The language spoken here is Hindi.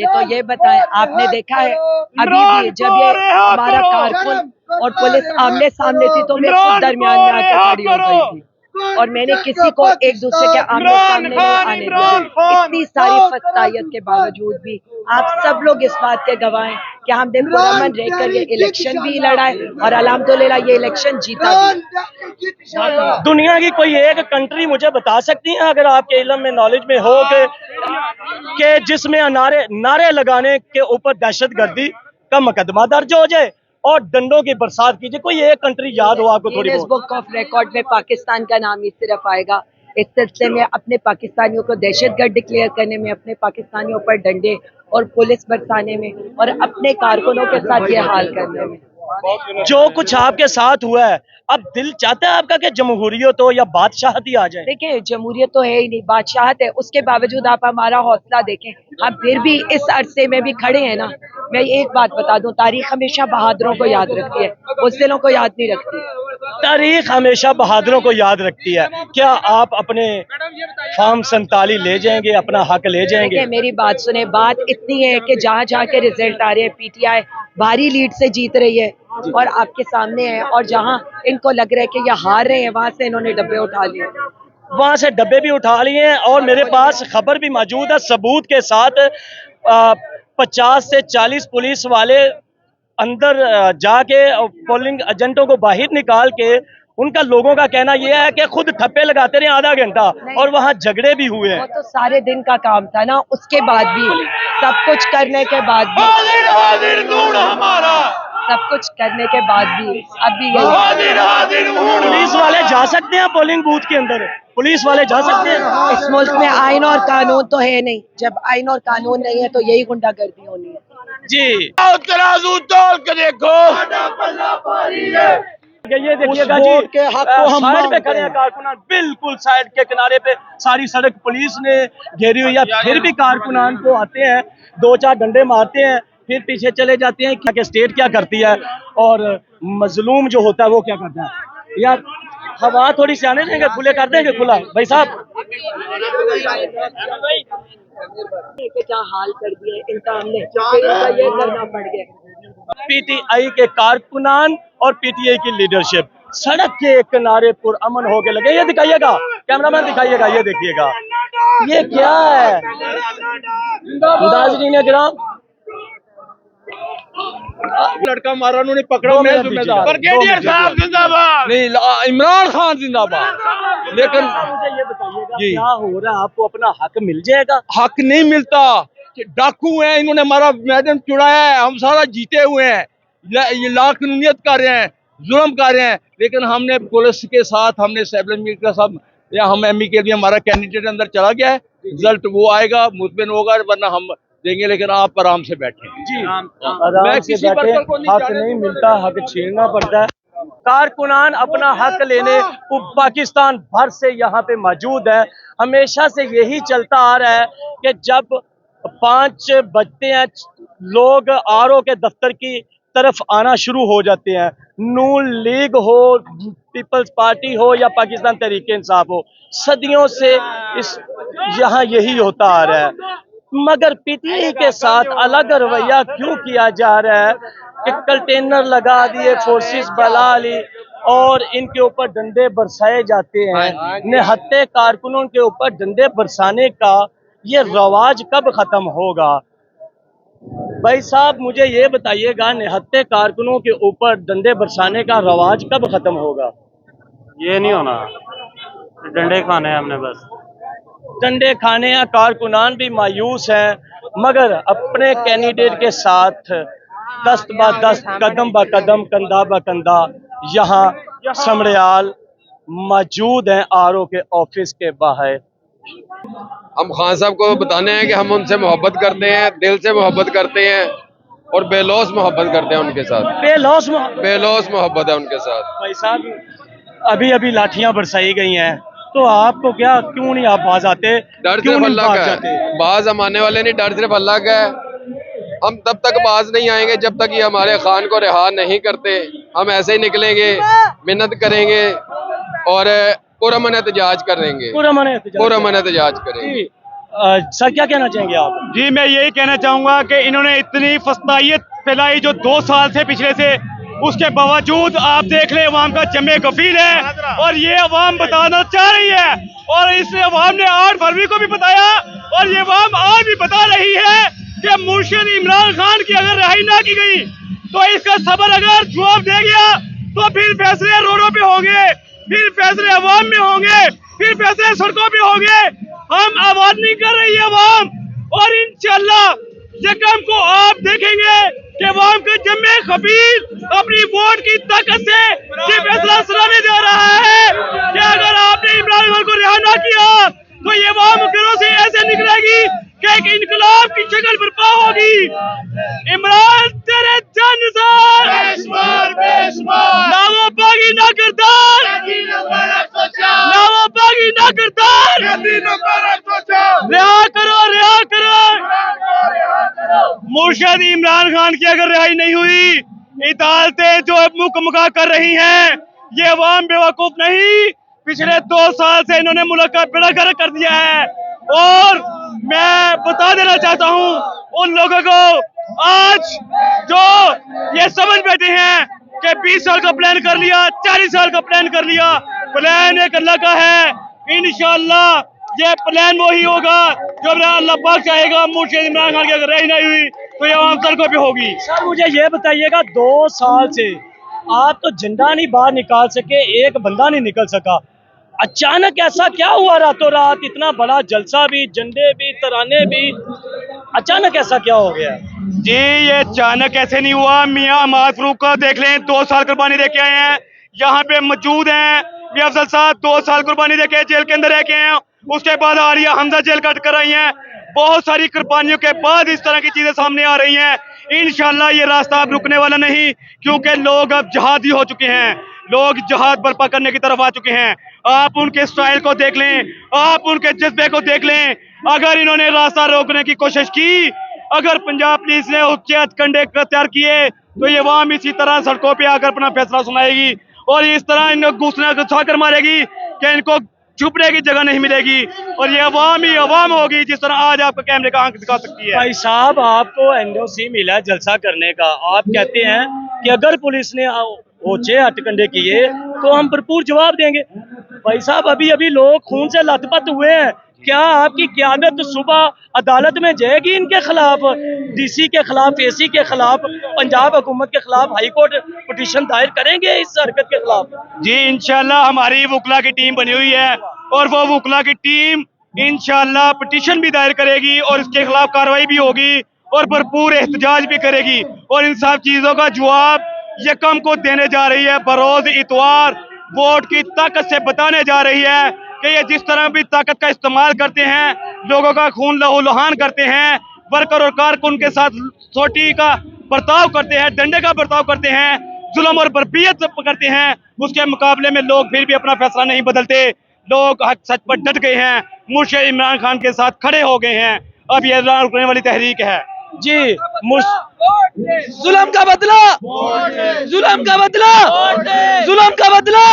ये तो ये बताएं, आपने देखा है अभी भी जब ये हमारा कारकुन और पुलिस आमने सामने थी तो मैं खुद दरमियान में आकर खड़ी हो गई थी और मैंने किसी को एक दूसरे के आमने सामने नहीं आने दिया। इतनी सारी फसायत के बावजूद भी आप सब लोग इस बात के गवाह हैं कि हमने पुरअमन रहकर ये इलेक्शन भी लड़ा है और अल्हम्दुलिल्लाह ये इलेक्शन जीता भी। दुनिया की कोई एक कंट्री मुझे बता सकती है अगर आपके इल्म में नॉलेज में हो कि जिसमें नारे लगाने के ऊपर दहशतगर्दी का मुकदमा दर्ज हो जाए और डंडों की बरसात कीजिए? कोई एक कंट्री याद हो आपको? थोड़ी बहुत बुक ऑफ रिकॉर्ड में पाकिस्तान का नाम ही सिर्फ आएगा। इस सिलसिले में अपने पाकिस्तानियों को दहशतगर्द डिक्लेयर करने में, अपने पाकिस्तानियों पर डंडे और पुलिस बरसाने में और अपने कारकुनों के साथ ये हाल करने में। जो कुछ आपके साथ हुआ है, अब दिल चाहता है आपका कि जमहूरियत हो या बादशाहत ही आ जाए? देखिए, जमहूरियत तो है ही नहीं, बादशाहत है। उसके बावजूद आप हमारा हौसला देखें, हम फिर भी इस अरसे में भी खड़े हैं ना। मैं एक बात बता दूं, तारीख हमेशा बहादुरों को याद रखती है, बुज़दिलों को याद नहीं रखती। तारीख हमेशा बहादुरों को याद रखती है। क्या आप अपने फॉर्म 47 ले जाएंगे, अपना हक ले जाएंगे? मेरी बात सुने, बात इतनी है कि जहाँ जहाँ के रिजल्ट आ रहे हैं पीटीआई भारी लीड से जीत रही है और आपके सामने है, और जहाँ इनको लग रहा है कि ये हार रहे हैं वहां से इन्होंने डब्बे उठा लिए, वहां से डब्बे भी उठा लिए हैं। और मेरे पास खबर भी मौजूद है सबूत के साथ, 50 से 40 पुलिस वाले अंदर जाके पोलिंग एजेंटों को बाहर निकाल के, उनका लोगों का कहना यह है कि खुद ठप्पे लगाते रहे आधा घंटा और वहां झगड़े भी हुए हैं। वो तो सारे दिन का काम था ना, उसके बाद भी सब कुछ करने के बाद भी सब कुछ करने के बाद भी अब भी पुलिस वाले जा सकते हैं पोलिंग बूथ के अंदर? पुलिस वाले जा सकते हैं? इस मुल्क में आइन और कानून तो है नहीं। जब आइन और कानून नहीं है तो यही गुंडागर्दी होनी है। जी, तराजू तोल के देखो, ये देखिएगा जी, के हक को हम साइड पे खड़े हैं कारकुनान, बिल्कुल साइड के किनारे पे सारी सड़क पुलिस ने घेरी हुई है। फिर भी कारकुनान को आते हैं, 2-4 डंडे मारते हैं, फिर पीछे चले जाते हैं। क्या स्टेट क्या करती है और मजलूम जो होता है वो क्या करता है? यार हवा थोड़ी से आने देंगे, खुले कर देंगे खुला भाई साहब। क्या हाल कर दिया इनका, हमने ये करना पड़ गया। पीटीआई के कारकुनान और पीटीआई की लीडरशिप सड़क के किनारे पुरअमन होके लगे। ये दिखाइएगा, कैमरामैन दिखाइएगा, ये देखिएगा ये क्या है। नाज़रीन किराम, लड़का मारा उन्होंने पकड़ा, मैं जिम्मेदार। ब्रिगेडियर साहब जिंदाबाद। नहीं, इमरान खान जिंदाबाद। लेकिन मुझे ये बताइएगा क्या हो रहा है? आपको अपना हक मिल जाएगा? हक नहीं मिलता, डाकू हैं, इन्होंने हमारा मैदान चुराया है, हम सारा जीते हुए हैं, ये लाकानूनियत कर रहे हैं, जुल्म कर रहे हैं। लेकिन हमने पुलिस के साथ, हमने एस्टेब्लिशमेंट के साथ, या हम एमई के लिए हमारा कैंडिडेट अंदर चला गया है, रिजल्ट वो आएगा, मुतमिन होगा, वरना हम देंगे। लेकिन आप आराम से बैठे जी, आराम से बैठे। हक नहीं मिलता, हक छीनना पड़ता है। कारकुनान अपना हक लेने पाकिस्तान भर से यहाँ पे मौजूद है। हमेशा से यही चलता आ रहा है कि जब 5 बजते हैं लोग आरओ के दफ्तर की तरफ आना शुरू हो जाते हैं। नून लीग हो, पीपल्स पार्टी हो या पाकिस्तान तहरीक इंसाफ हो, सदियों से इस यहाँ यही होता आ रहा है। मगर पीटीआई के साथ अलग रवैया क्यों किया जा रहा है कि कंटेनर लगा दिए, फोर्सेस बला ली और इनके ऊपर डंडे बरसाए जाते हैं। निहत्ते कारकुनों के ऊपर डंडे बरसाने का ये रवाज कब खत्म होगा? भाई साहब मुझे ये बताइएगा, निहत्ते कारकुनों के ऊपर डंडे बरसाने का रवाज कब खत्म होगा? ये नहीं होना, डंडे खाने हैं हमने बस। डंडे खाने हैं, कारकुनान भी मायूस हैं, मगर अपने कैंडिडेट के साथ दस्त ब दस्त, कदम ब कदम, कंधा ब कंधा यहाँ समड़ियाल मौजूद हैं आरओ के ऑफिस के बाहर। हम खान साहब को बताने हैं कि हम उनसे मोहब्बत करते हैं, दिल से मोहब्बत करते हैं और बेलौस मोहब्बत करते हैं उनके साथ। बेलौस मोहब्बत है उनके साथ। भाई साहब अभी अभी लाठियां बरसाई गई हैं, तो आपको क्या, क्यों नहीं आप बाज आते? डर सिर्फ अल्लाह का है, बाज हम आने वाले नहीं, डर सिर्फ अल्लाह का है। हम तब तक बाज नहीं आएंगे जब तक ये हमारे खान को रिहा नहीं करते। हम ऐसे ही निकलेंगे, मेहनत करेंगे और पुरअमन एहतजाज करेंगे, पुरअमन एहतजाज करेंगे। सर क्या कहना चाहेंगे आप? जी मैं यही कहना चाहूंगा कि इन्होंने इतनी फस्तायत फैलाई जो 2 साल से पिछले से, उसके बावजूद आप देख ले अवाम का जमे गफील है और ये अवाम बताना चाह रही है और इसने अवाम ने 8 फरवरी को भी बताया और ये अवाम आज भी बता रही है कि मुर्शिद इमरान खान की अगर रिहाई ना की गई तो इसका सबर अगर जवाब दे गया तो फिर फैसले रोडों पे होंगे, फिर फैसले अवाम में होंगे, फिर फैसले सड़कों पे होंगे। हम आवाज नहीं कर रही है अवाम और इंशाल्लाह यकम को आप देखेंगे कि अवाम के जम्मे खबीर अपनी वोट की ताकत से ये फैसला सुनाने जा रहा है कि अगर आपने इमरान खान को रिहा ना किया तो ये अवाम घरों से ऐसे निकलेगी कि एक इनकलाब की शक्ल बर्पा होगी। इमरान तेरे जानसार ना वो बागी ना करतार, ना वो बागी ना करतार, रिहा करो। मुर्शिद इमरान खान की अगर रिहाई नहीं हुई, अदालतें जो मुकम्मल कर रही हैं, ये अवाम बेवकूफ नहीं। पिछले 2 साल से इन्होंने मुल्क का बेड़ा गर्क कर दिया है और मैं बता देना चाहता हूं उन लोगों को आज जो ये समझ बैठे हैं कि 20 साल का प्लान कर लिया, 40 साल का प्लान कर लिया, प्लान एक अल्लाह का है। इंशाअल्लाह ये प्लान वही होगा जो अल्लाह पाक चाहेगा। मुर्शिद इमरान खान की अगर रही नहीं हुई तो ये आम सड़कों पे होगी। सर मुझे ये बताइएगा, 2 साल से आप तो झंडा नहीं बाहर निकाल सके, एक बंदा नहीं निकल सका, अचानक ऐसा क्या हुआ रातों रात? इतना बड़ा जलसा भी, झंडे भी, तराने भी, अचानक ऐसा क्या हो गया? जी ये अचानक ऐसे नहीं हुआ। मियां अमाद फरूक का देख लें, 2 साल कुर्बानी दे के आए हैं, यहाँ पे मौजूद हैं। मियां अफजल साहब 2 साल कुर्बानी दे के जेल के अंदर रह के हैं, उसके बाद आलिया हमजा जेल कट कर आई हैं। बहुत सारी कुर्बानियों के बाद इस तरह की चीजें सामने आ रही हैं। इंशाल्लाह ये रास्ता अब रुकने वाला नहीं, क्योंकि लोग अब जहादी हो चुके हैं, लोग जहाद बर्पा करने की तरफ आ चुके हैं। आप उनके स्टाइल को देख लें, आप उनके जज्बे को देख लें। अगर इन्होंने रास्ता रोकने की कोशिश की, अगर पंजाब पुलिस ने उसके हथकंडे तैयार किए तो ये अवाम इसी तरह सड़कों पे आकर अपना फैसला सुनाएगी और इस तरह इनको घुसना छाकर मारेगी कि इनको छुपने की जगह नहीं मिलेगी और ये अवाम ही अवाम होगी जिस तरह आज आपको कैमरे का आंख दिखा सकती है। भाई साहब आपको एनओसी मिला है जलसा करने का, आप कहते हैं कि अगर पुलिस ने ओछे हथकंडे किए तो हम भरपूर जवाब देंगे। भाई साहब अभी अभी लोग खून से लथपथ हुए हैं, क्या आपकी क़यादत सुबह अदालत में जाएगी इनके खिलाफ, डीसी के खिलाफ, एसी के खिलाफ, पंजाब हुकूमत के खिलाफ हाई कोर्ट पिटीशन दायर करेंगे इस हरकत के खिलाफ? जी इंशाल्लाह हमारी वकला की टीम बनी हुई है और वो वकला की टीम इंशाल्लाह पिटीशन भी दायर करेगी और इसके खिलाफ कार्रवाई भी होगी और भरपूर एहतजाज भी करेगी और इन सब चीजों का जवाब यकम को देने जा रही है। बरोज इतवार वोट की ताकत से बताने जा रही है कि ये जिस तरह भी ताकत का इस्तेमाल करते हैं, लोगों का खून लहूलुहान करते हैं, वर्कर और कारकुन के साथ सोटी का बर्ताव करते हैं, डंडे का बर्ताव करते हैं, जुल्म और बर्बियत करते हैं, उसके मुकाबले में लोग फिर भी अपना फैसला नहीं बदलते। लोग हक सच पर डट गए हैं, मुर्शिद इमरान खान के साथ खड़े हो गए हैं। अब ये रुकने वाली तहरीक है। जी जुल्म का बदला, जुल्म का बदला, जुल्म का बदला।